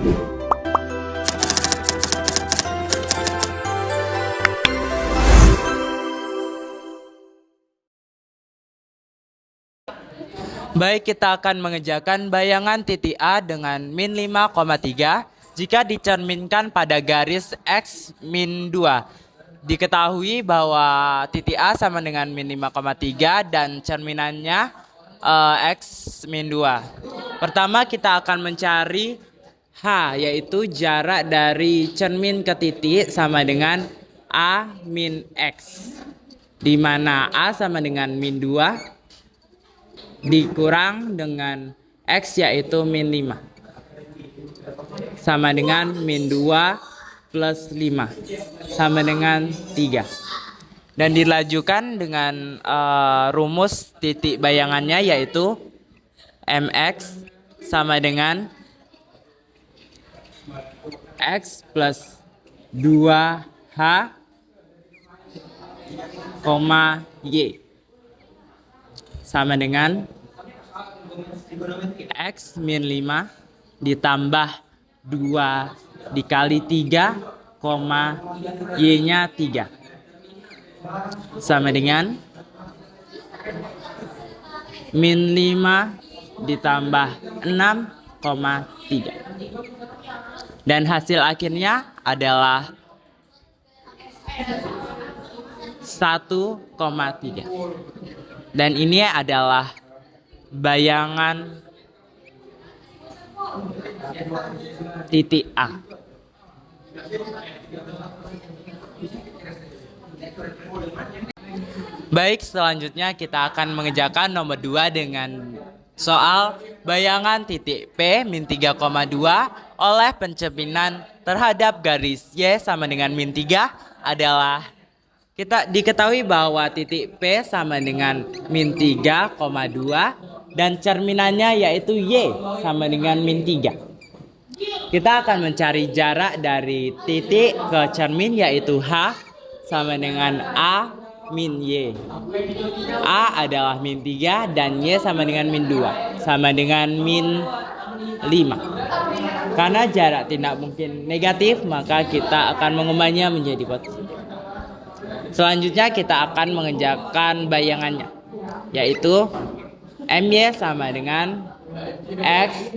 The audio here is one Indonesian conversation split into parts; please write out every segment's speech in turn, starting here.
Baik, kita akan mengerjakan bayangan titik A dengan min 5,3 jika dicerminkan pada garis X min 2. Diketahui bahwa titik A sama dengan min 5,3 dan cerminannya X min 2. Pertama kita akan mencari H, yaitu jarak dari cermin ke titik sama dengan A min X, di mana A sama dengan min 2 dikurang dengan X yaitu min 5 sama dengan min 2 plus 5 sama dengan 3. Dan dilajukan dengan rumus titik bayangannya yaitu MX sama dengan X plus 2H, Y sama dengan X min 5 ditambah 2 dikali 3, Y-nya 3 sama dengan min 5 ditambah 6,3. Dan hasil akhirnya adalah 1,3. Dan ini adalah bayangan titik A. Baik, selanjutnya kita akan mengerjakan nomor 2 dengan soal bayangan titik P min 3,2 oleh pencerminan terhadap garis Y sama dengan min 3 adalah, kita diketahui bahwa titik P sama dengan min 3,2 dan cerminannya yaitu Y sama dengan min 3. Kita akan mencari jarak dari titik ke cermin yaitu H sama dengan A min Y. A adalah min 3 dan Y sama dengan min 2 sama dengan min 5. Karena jarak tidak mungkin negatif, maka kita akan mengubahnya menjadi positif. Selanjutnya kita akan mengerjakan bayangannya, yaitu MY sama dengan X,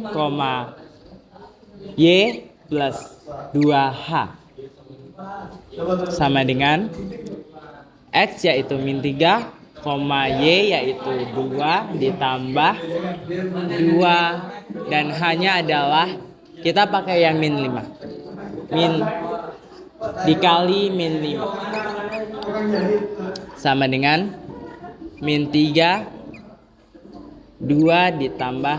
Y plus 2H sama dengan X yaitu min 3, Y yaitu 2 ditambah 2 dan H-nya adalah, kita pakai yang min 5. Min dikali min 5 sama dengan min 3, 2 ditambah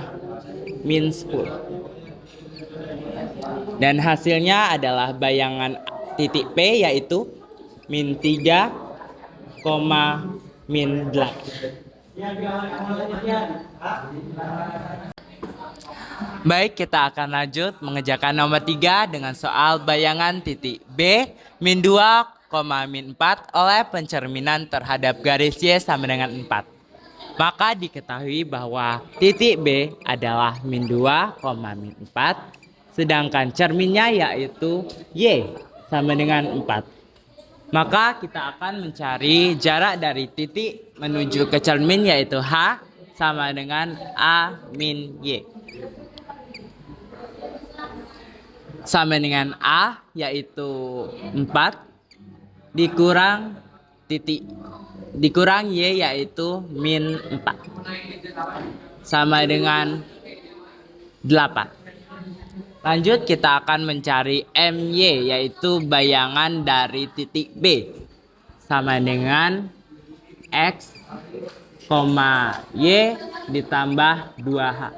min 10. Dan hasilnya adalah bayangan titik P yaitu min 3, min 8. Baik, kita akan lanjut mengerjakan nomor 3 dengan soal bayangan titik B min 2, min 4 oleh pencerminan terhadap garis Y sama dengan 4. Maka diketahui bahwa titik B adalah min 2, min 4, sedangkan cerminnya yaitu Y sama dengan 4. Maka kita akan mencari jarak dari titik menuju ke cermin yaitu H sama dengan A min Y. Sama dengan A yaitu 4 dikurang Y yaitu min 4 sama dengan 8. Lanjut, kita akan mencari MY yaitu bayangan dari titik B sama dengan X, Y ditambah 2H.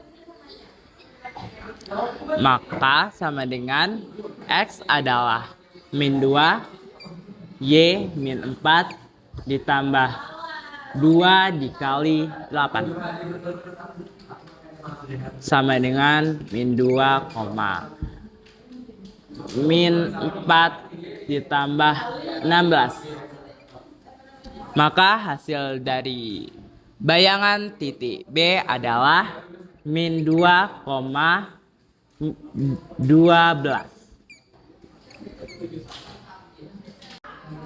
Maka sama dengan X adalah min 2, Y min 4 ditambah 2 dikali 8 sama dengan min 2, min 4 ditambah 16. Maka hasil dari bayangan titik B adalah min 2, 12.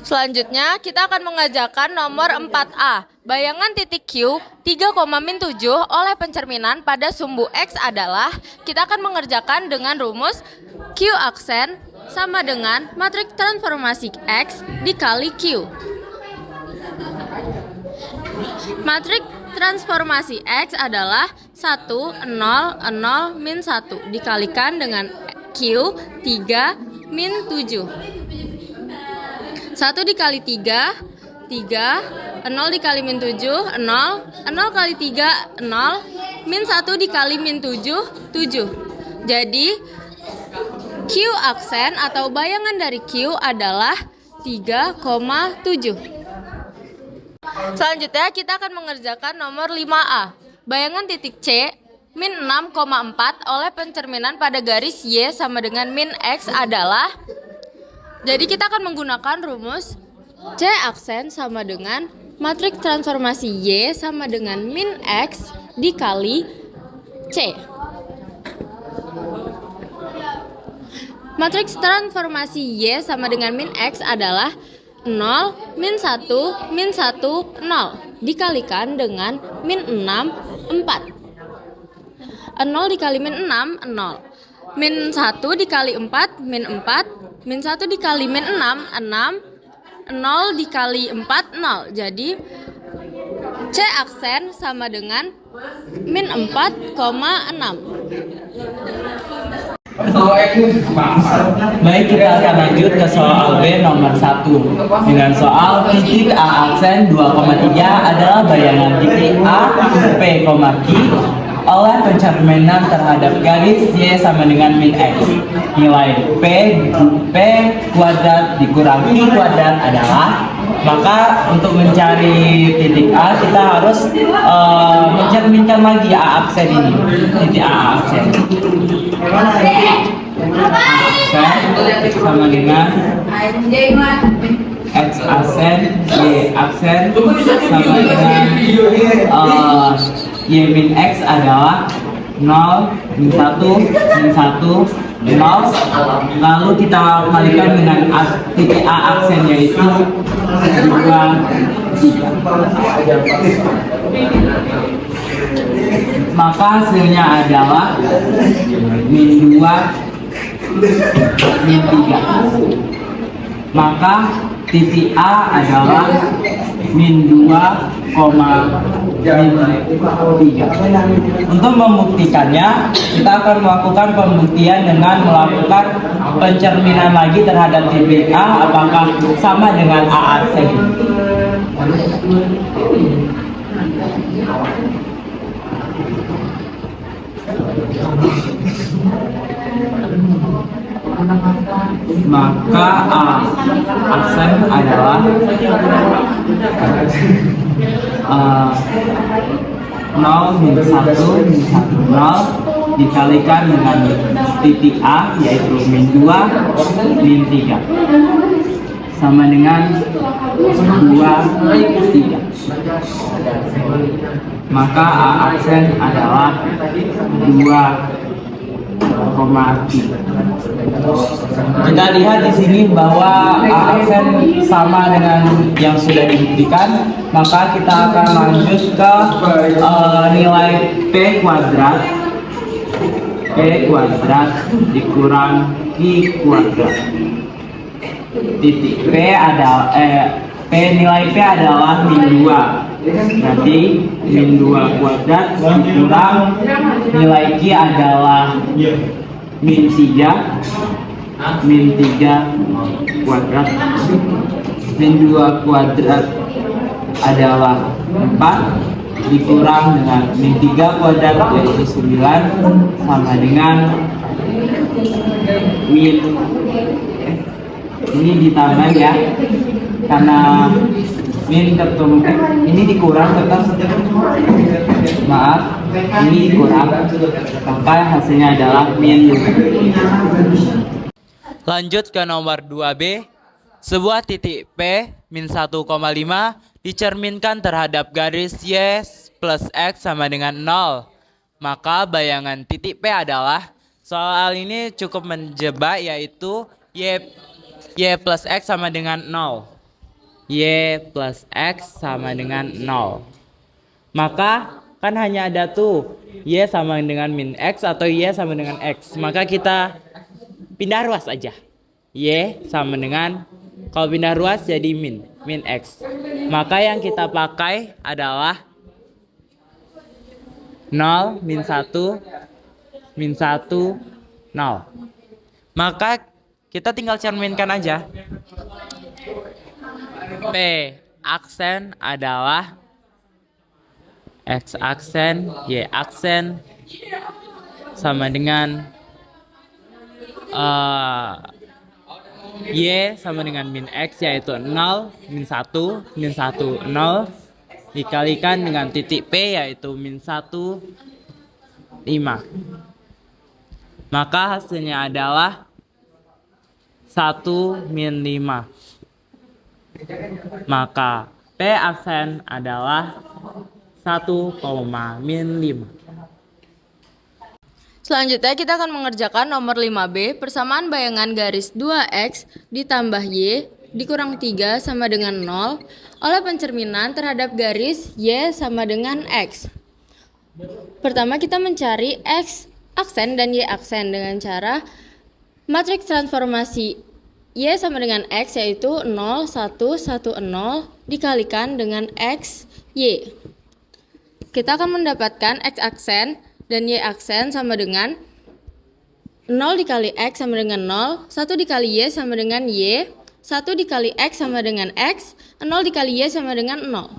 Selanjutnya, kita akan mengerjakan nomor 4A. Bayangan titik Q 3,-7 oleh pencerminan pada sumbu X adalah, kita akan mengerjakan dengan rumus Q aksen sama dengan matriks transformasi X dikali Q. Matriks transformasi X adalah 1, 0, 0, min 1 dikalikan dengan Q 3, min 7. 1 dikali 3, 3, 0 dikali min 7, 0, 0 kali 3, 0, min 1 dikali min 7, 7. Jadi, Q aksen atau bayangan dari Q adalah 3,7. Selanjutnya, kita akan mengerjakan nomor 5A. Bayangan titik C, min 6,4 oleh pencerminan pada garis Y sama dengan min X adalah, jadi kita akan menggunakan rumus C aksen sama dengan matriks transformasi Y sama dengan min X dikali C. Matriks transformasi Y sama dengan min X adalah 0, min 1, min 1, 0 dikalikan dengan min 6, 4. 0 dikali min 6, 0. Min 1 dikali 4, min 4. Min 1 dikali min 6, 6. 0 dikali 4, 0. Jadi, C aksen sama dengan min 4,6. Baik, kita akan lanjut ke soal B nomor 1. Dengan soal titik A aksen 2,3 adalah bayangan titik A, P, Q oleh pencerminan terhadap garis Y sama dengan min X. Nilai P kuadrat dikurangi kuadrat adalah, maka untuk mencari titik A kita harus mencerminkan lagi A aksen ini. Titik A aksen sama dengan X aksen, Y aksen sama dengan Y min X adalah 0, min 1, min 1, 0. Lalu kita kalikan dengan titik A aksen yaitu 2, 3. Maka hasilnya adalah min 2, min 3. Maka titik A adalah min 2, min 3. Untuk membuktikannya, kita akan melakukan pembuktian dengan melakukan pencerminan lagi terhadap titik A apakah sama dengan A aksen. Maka A aksen adalah 0, min 1, min 1, 0 dikalikan dengan titik A yaitu min 2, min 3 sama dengan 2, 3. Maka A aksen adalah 2,3. Kita lihat di sini bahwa A aksen sama dengan yang sudah dibuktikan, maka kita akan lanjut ke nilai P kuadrat dikurang Q kuadrat. Titik P adalah nilai P adalah min 2. Berarti min 2 kuadrat dikurang nilai Q adalah min 3, min 3 kuadrat. Min 2 kuadrat adalah 4 dikurang dengan min 3 kuadrat yaitu 9 sama dengan min, ini ditambah ya, karena min ketemu ini dikurang tetap, maaf, ini dikurang, maka hasilnya adalah min. Lanjut ke nomor 2B. Sebuah titik P min 1,5 dicerminkan terhadap garis Y plus X sama dengan 0. Maka bayangan titik P adalah Soal ini cukup menjebak, yaitu y plus x sama dengan 0. Y plus x sama dengan 0. Maka kan hanya ada tuh y sama dengan min x atau y sama dengan x. Maka kita pindah ruas aja. Y sama dengan, kalau pindah ruas jadi min x. Maka yang kita pakai adalah 0, min 1, min 1, 0. Maka kita tinggal cerminkan aja. P aksen adalah x aksen, y aksen sama dengan y sama dengan min x, yaitu 0, min 1, 0 dikalikan dengan titik P, yaitu min 1, 5. Maka hasilnya adalah 1, min 5. Maka P aksen adalah 1, min 5. Selanjutnya kita akan mengerjakan nomor 5B, persamaan bayangan garis 2x ditambah y dikurang 3 sama dengan 0 oleh pencerminan terhadap garis y sama dengan x. Pertama kita mencari x aksen dan y aksen dengan cara matriks transformasi y sama dengan x, yaitu 0, 1, 1, 0 dikalikan dengan x, y. Kita akan mendapatkan x aksen dan y aksen sama dengan 0 dikali x sama dengan 0, 1 dikali y sama dengan y, 1 dikali x sama dengan x, 0 dikali y sama dengan 0.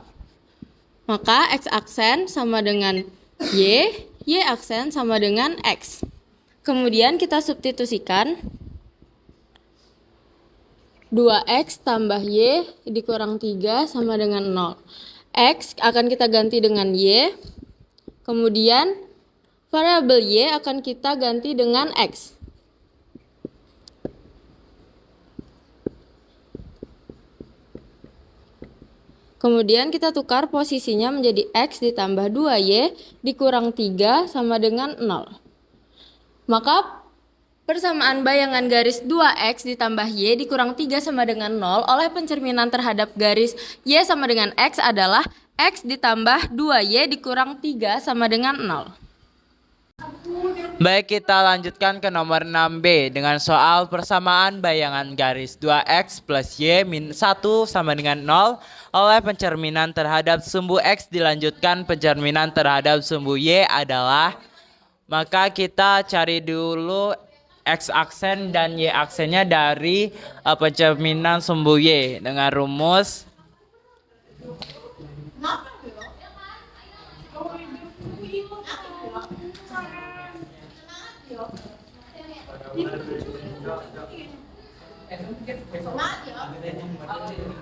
Maka x aksen sama dengan y aksen sama dengan x. Kemudian kita substitusikan 2x tambah y dikurang 3 sama dengan 0. X akan kita ganti dengan y, kemudian variabel y akan kita ganti dengan x. Kemudian kita tukar posisinya menjadi x ditambah 2y dikurang 3 sama dengan 0. Maka persamaan bayangan garis 2x ditambah y dikurang 3 sama dengan 0 oleh pencerminan terhadap garis y sama dengan x adalah x ditambah 2y dikurang 3 sama dengan 0. Baik, kita lanjutkan ke nomor 6B dengan soal persamaan bayangan garis 2x plus y min 1 sama dengan 0 oleh pencerminan terhadap sumbu x dilanjutkan pencerminan terhadap sumbu y adalah, maka kita cari dulu x aksen dan y aksennya dari pencerminan sumbu y dengan rumus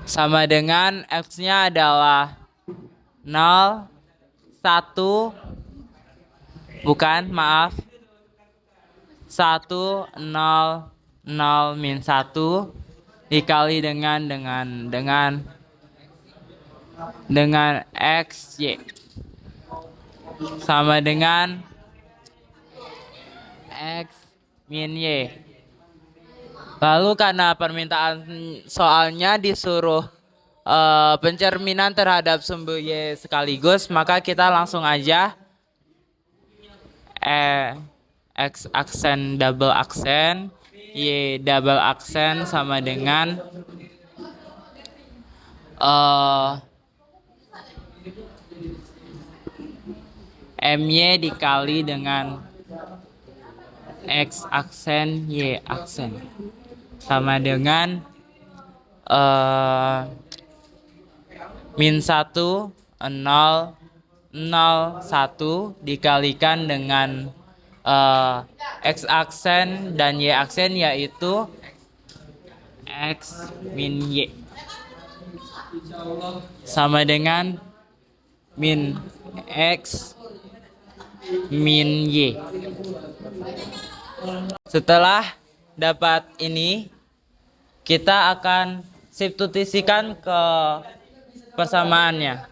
sama dengan x-nya adalah 0, 1, bukan, maaf, 1, 0, 0, min 1 dikali dengan x, y sama dengan x min y. Lalu karena permintaan soalnya disuruh pencerminan terhadap sumbu y sekaligus, maka kita langsung aja x aksen double aksen, y double aksen sama dengan my dikali dengan x aksen, y aksen sama dengan min 1, 0, 0, 1 dikalikan dengan x aksen dan y aksen, yaitu x min y sama dengan min x min y. Setelah dapat ini, kita akan substitusikan ke persamaannya.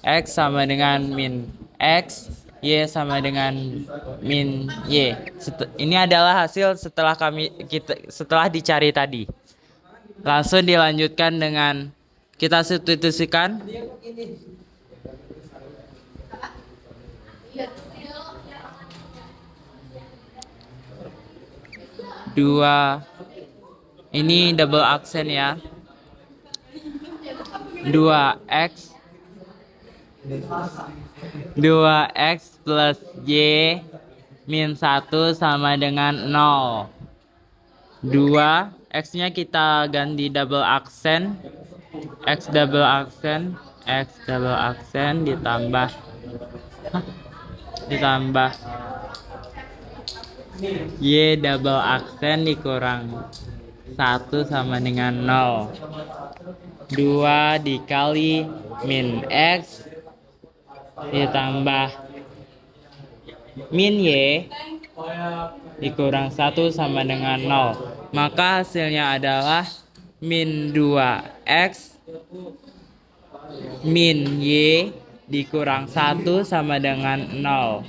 X sama dengan min x Y sama dengan min Y. Ini adalah hasil setelah dicari tadi. Langsung dilanjutkan dengan kita substitusikan. Dua, ini double aksen ya. 2x 2x plus y min 1 sama dengan 0. 2, x-nya kita ganti double aksen. X double aksen ditambah y double aksen dikurang 1 sama dengan 0. 2 dikali min x ditambah min y dikurang 1 sama dengan 0. Maka hasilnya adalah min 2x min y dikurang 1 sama dengan 0.